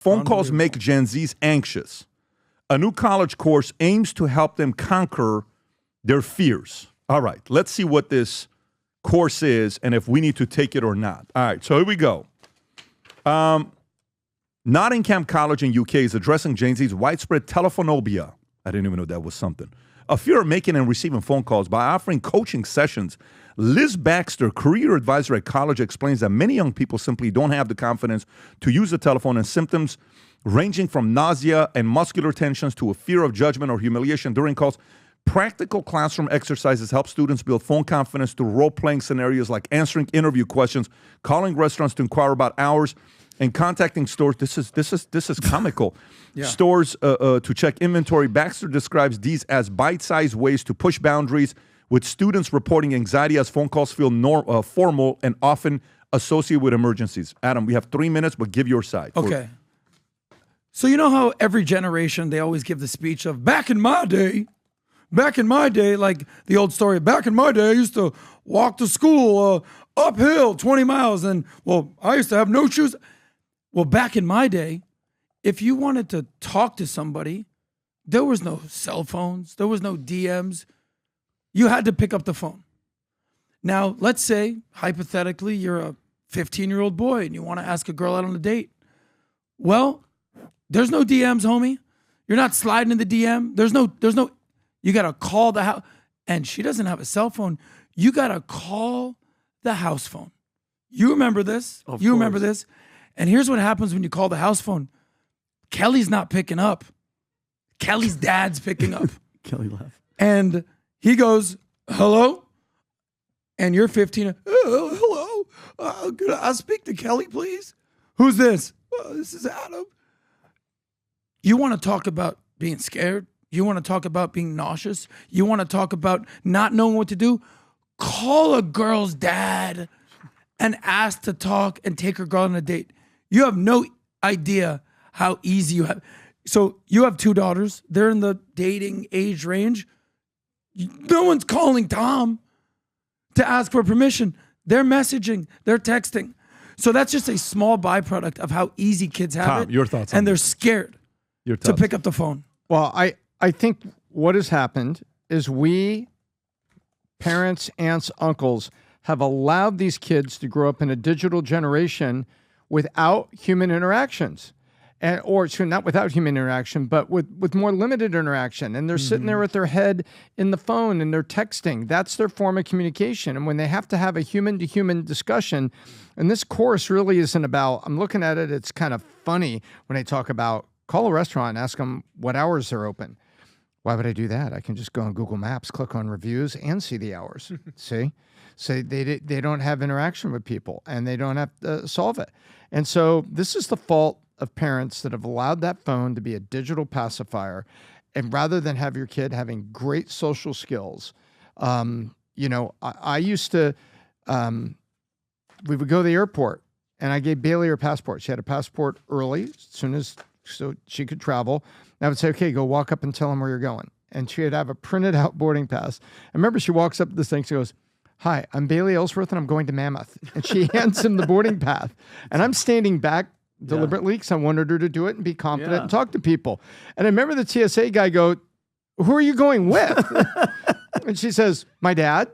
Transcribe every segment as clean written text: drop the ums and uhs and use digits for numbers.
Phone calls make Gen Zs anxious. A new college course aims to help them conquer their fears. All right, let's see what this course is and if we need to take it or not. All right, so here we go. Nottingham College in UK is addressing Gen Z's widespread telephobia. I didn't even know that was something. A fear of making and receiving phone calls by offering coaching sessions. Liz Baxter, career advisor at college, explains that many young people simply don't have the confidence to use the telephone, and symptoms ranging from nausea and muscular tensions to a fear of judgment or humiliation during calls. Practical classroom exercises help students build phone confidence through role-playing scenarios like answering interview questions, calling restaurants to inquire about hours, and contacting stores. This is comical. Yeah. Stores to check inventory. Baxter describes these as bite-sized ways to push boundaries, with students reporting anxiety as phone calls feel formal and often associated with emergencies. Adam, we have 3 minutes, but give your side. Okay. So you know how every generation, they always give the speech of, back in my day, like the old story, back in my day, I used to walk to school uphill 20 miles, and, well, I used to have no shoes. Well, back in my day, if you wanted to talk to somebody, there was no cell phones, there was no DMs. You had to pick up the phone. Now, let's say, hypothetically, you're a 15-year-old boy and you want to ask a girl out on a date. Well, there's no DMs, homie. You're not sliding in the DM. There's no, you got to call the house. And she doesn't have a cell phone. You got to call the house phone. You remember this. You remember this. And here's what happens when you call the house phone. Kelly's not picking up. Kelly's dad's picking up. Kelly left. And he goes, hello? And you're 15. Hello? Could I speak to Kelly, please? Who's this? This is Adam. You want to talk about being scared? You want to talk about being nauseous? You want to talk about not knowing what to do? Call a girl's dad and ask to talk and take her girl on a date. You have no idea how easy you have. So you have 2 daughters. They're in the dating age range. No one's calling Tom to ask for permission. They're messaging. They're texting. So that's just a small byproduct of how easy kids have Tom, it. your thoughts on and they're this? scared to pick up the phone. Well, I think what has happened is we, parents, aunts, uncles, have allowed these kids to grow up in a digital generation without human interactions. Or not without human interaction, but with more limited interaction. And they're sitting there with their head in the phone and they're texting. That's their form of communication. And when they have to have a human-to-human discussion, and this course really isn't about, I'm looking at it, it's kind of funny when they talk about call a restaurant and ask them what hours they're open. Why would I do that? I can just go on Google Maps, click on reviews, and see the hours. See? So they don't have interaction with people, and they don't have to solve it. And so this is the fault of parents that have allowed that phone to be a digital pacifier, and rather than have your kid having great social skills, I used to, we would go to the airport, and I gave Bailey her passport. She had a passport early, so she could travel. And I would say, okay, go walk up and tell them where you're going. And she would have a printed out boarding pass. I remember she walks up to this thing, she goes, hi, I'm Bailey Ellsworth, and I'm going to Mammoth. And she hands him the boarding pass. And I'm standing back deliberately because I wanted her to do it and be confident and talk to people. And I remember the TSA guy go, who are you going with? And she says, my dad.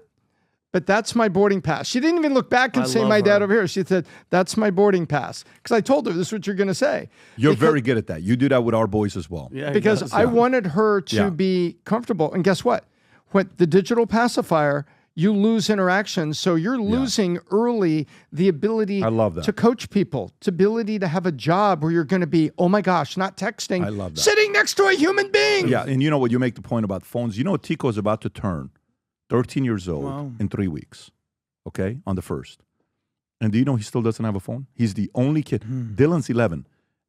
But that's my boarding pass. She didn't even look back and say my dad over here. She said, that's my boarding pass. Because I told her, this is what you're going to say. You're very good at that. You do that with our boys as well. Yeah, because I wanted her to be comfortable. And guess what? With the digital pacifier, you lose interaction. So you're losing early the ability to coach people, the ability to have a job where you're going to be, oh my gosh, not texting, I love that. Sitting next to a human being. Yeah, and you know what? You make the point about phones. You know, Tico is about to turn 13 years old in 3 weeks, okay, on the 1st. And do you know he still doesn't have a phone? He's the only kid. Dylan's 11.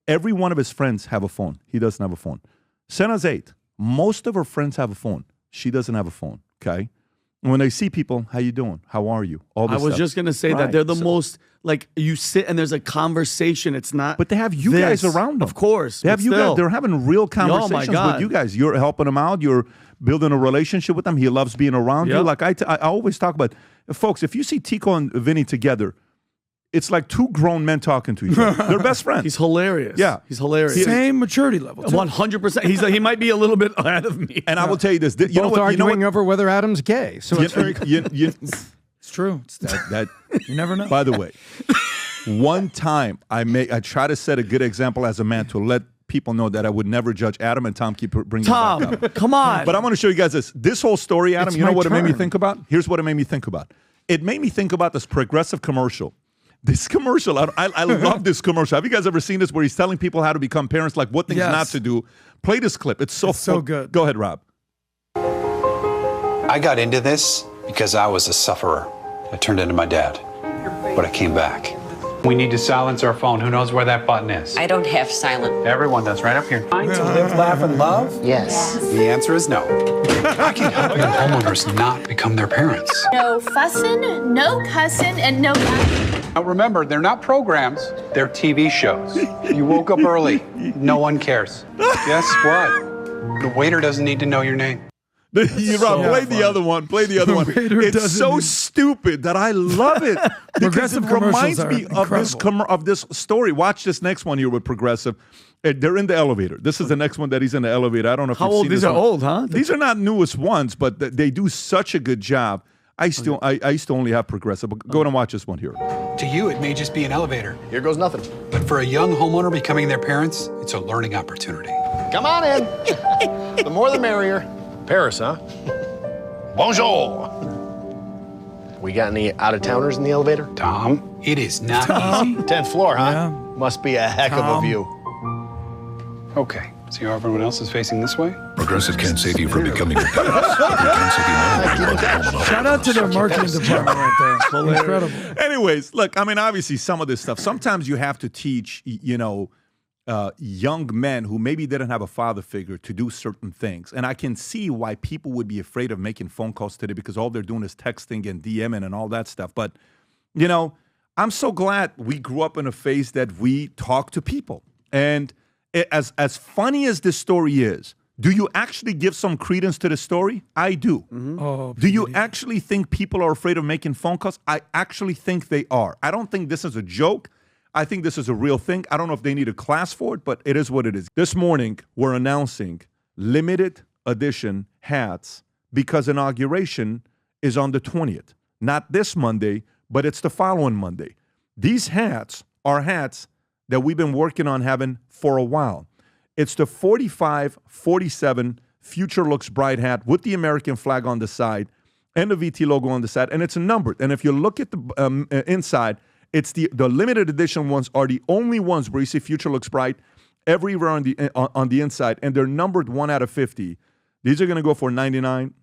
Every one of his friends have a phone. He doesn't have a phone. Senna's 8. Most of her friends have a phone. She doesn't have a phone, okay? And when they see people, how you doing? How are you? All this I was just going to say that they're the most, like, you sit and there's a conversation. It's not. But they have you guys around them. Of course. They have you guys. They're having real conversations with you guys. You're helping them out. You're building a relationship with him. He loves being around you. Like I always talk about, folks, if you see Tico and Vinny together, It's like two grown men talking to each other. They're best friends. He's hilarious. Yeah. He's hilarious. Same maturity level. too. 100%. He might be a little bit ahead of me. And I will tell you this. You know Both what? You know arguing what? over whether Adam's gay. So it's very It's true. It's that you never know. By the way, one time I try to set a good example as a man to let people know that I would never judge Adam, and Tom keep bringing it back up. Come on. But I want to show you guys this. This whole story, Adam, It's you know my what it made me turn. think about? Here's what it made me think about. It made me think about this progressive commercial. This commercial, I love this commercial. Have you guys ever seen this where he's telling people how to become parents, like what things Yes. not to do? Play this clip. It's so good. Go ahead, Rob. I got into this because I was a sufferer. I turned into my dad, but I came back. We need to silence our phone. Who knows where that button is? I don't have silent. Everyone does, right up here. Trying to live, laugh, and love? Yes. The answer is no. I can help your homeowners not become their parents. No fussin', no cussin', and no Now remember, they're not programs, they're TV shows. You woke up early, no one cares. Guess what? The waiter doesn't need to know your name. Rob, play the other one. Play the other one. waiter It's doesn't so need- stupid that I love it. Because it Progressive reminds commercials me are of this incredible. of this story. Watch this next one here with Progressive. They're in the elevator. This is the next one that he's in the elevator. I don't know if How you've old? seen These this are one. old, huh? These are not newest ones, but they do such a good job. I used to only have Progressive. But go ahead and watch this one here. To you, it may just be an elevator, Here goes nothing. but for a young homeowner becoming their parents, it's a learning opportunity. Come on in. The more the merrier. Paris, huh? Bonjour. We got any out-of-towners in the elevator? Tom, it is not easy. 10th floor, huh? Yeah. Must be a heck of a Tom. view. Okay, see how everyone else is facing this way? Progressive can't save you from becoming a parent. We can save you now if you run the home and Shout out to their marketing department right there. Incredible. Anyways, look, I mean, obviously some of this stuff, sometimes you have to teach, young men who maybe didn't have a father figure to do certain things. And I can see why people would be afraid of making phone calls today because all they're doing is texting and DMing and all that stuff. But, I'm so glad we grew up in a phase that we talk to people. And as funny as this story is, do you actually give some credence to the story? I do. Oh, Do you actually think people are afraid of making phone calls? I actually think they are. I don't think this is a joke. I think this is a real thing. I don't know if they need a class for it, but it is what it is. This morning, we're announcing limited edition hats because inauguration is on the 20th. Not this Monday, but it's the following Monday. These hats are hats that we've been working on having for a while. It's the 45-47 Future Looks Bright hat with the American flag on the side and the VT logo on the side, and it's numbered. And if you look at the inside, it's the limited edition ones are the only ones where you see Future Looks Bright everywhere on the inside, and they're numbered 1 out of 50. These are going to go for $99.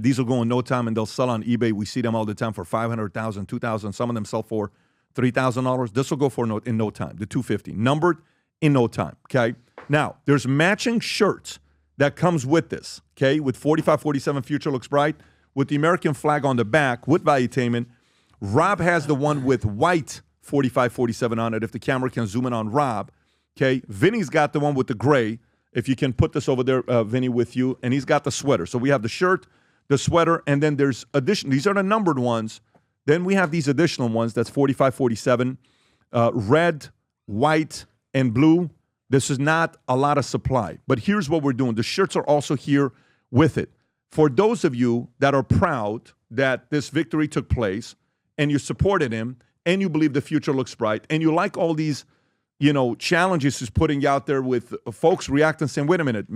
These will go in no time, and they'll sell on eBay. We see them all the time for $500,000, $2,000. Some of them sell for $3,000. This will go for in no time. The $250 numbered in no time. Okay. Now there's matching shirts that comes with this. Okay, with 45-47 Future Looks Bright with the American flag on the back with Valuetainment. Rob has the one with white 45-47 on it, if the camera can zoom in on Rob. Okay, Vinny's got the one with the gray. If you can put this over there, Vinny, with you. And he's got the sweater. So we have the shirt, the sweater, and then there's these are the numbered ones. Then we have these additional ones. That's 45-47, red, white, and blue. This is not a lot of supply. But here's what we're doing. The shirts are also here with it. For those of you that are proud that this victory took place, and you supported him, and you believe the future looks bright, and you like all these, challenges he's putting out there with folks reacting, saying, wait a minute,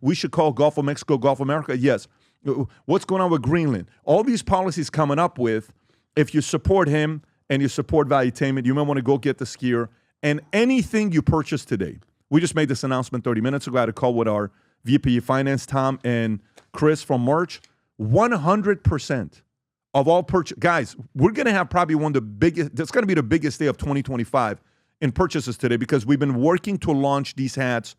we should call Gulf of Mexico Gulf America. Yes. What's going on with Greenland? All these policies coming up with, if you support him and you support Valuetainment, you might want to go get the skier. And anything you purchase today, we just made this announcement 30 minutes ago. I had a call with our VP of Finance, Tom and Chris from Merch. 100% of all purchase, guys, we're going to have probably one of the biggest, that's going to be the biggest day of 2025 in purchases today because we've been working to launch these hats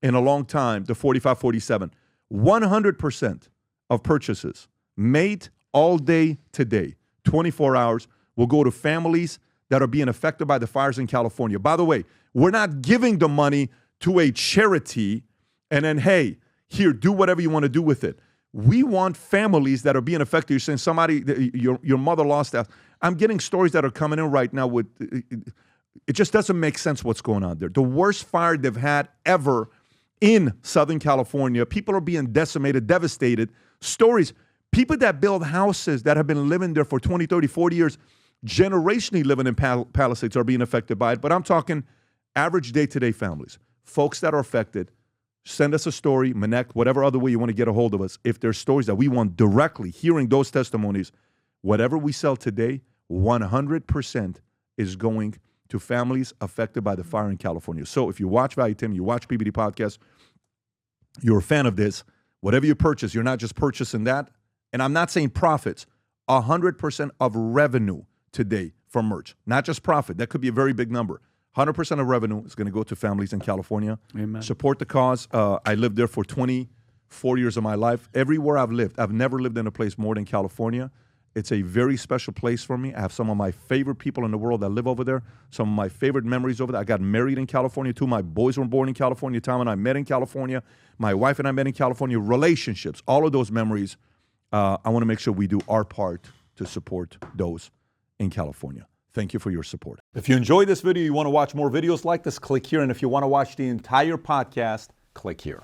in a long time, the 45-47. 100% of purchases made all day today, 24 hours, will go to families that are being affected by the fires in California. By the way, we're not giving the money to a charity and then, hey, here, do whatever you want to do with it. We want families that are being affected. You're saying somebody, your mother lost that. I'm getting stories that are coming in right now with, it just doesn't make sense what's going on there. The worst fire they've had ever in Southern California. People are being decimated, devastated. Stories, people that build houses that have been living there for 20, 30, 40 years, generationally living in Palisades are being affected by it. But I'm talking average day-to-day families, folks that are affected. Send us a story, Connect, whatever other way you want to get a hold of us. If there's stories that we want directly, hearing those testimonies, whatever we sell today, 100% is going to families affected by the fire in California. So if you watch Valuetainment, you watch PBD Podcast, you're a fan of this, whatever you purchase, you're not just purchasing that. And I'm not saying profits, 100% of revenue today from merch, not just profit. That could be a very big number. 100% of revenue is going to go to families in California. Amen. Support the cause. I lived there for 24 years of my life. Everywhere I've lived, I've never lived in a place more than California. It's a very special place for me. I have some of my favorite people in the world that live over there, some of my favorite memories over there. I got married in California, too. My boys were born in California. Tom and I met in California. My wife and I met in California. Relationships, all of those memories, I want to make sure we do our part to support those in California. Thank you for your support. If you enjoyed this video, you want to watch more videos like this, click here. And if you want to watch the entire podcast, click here.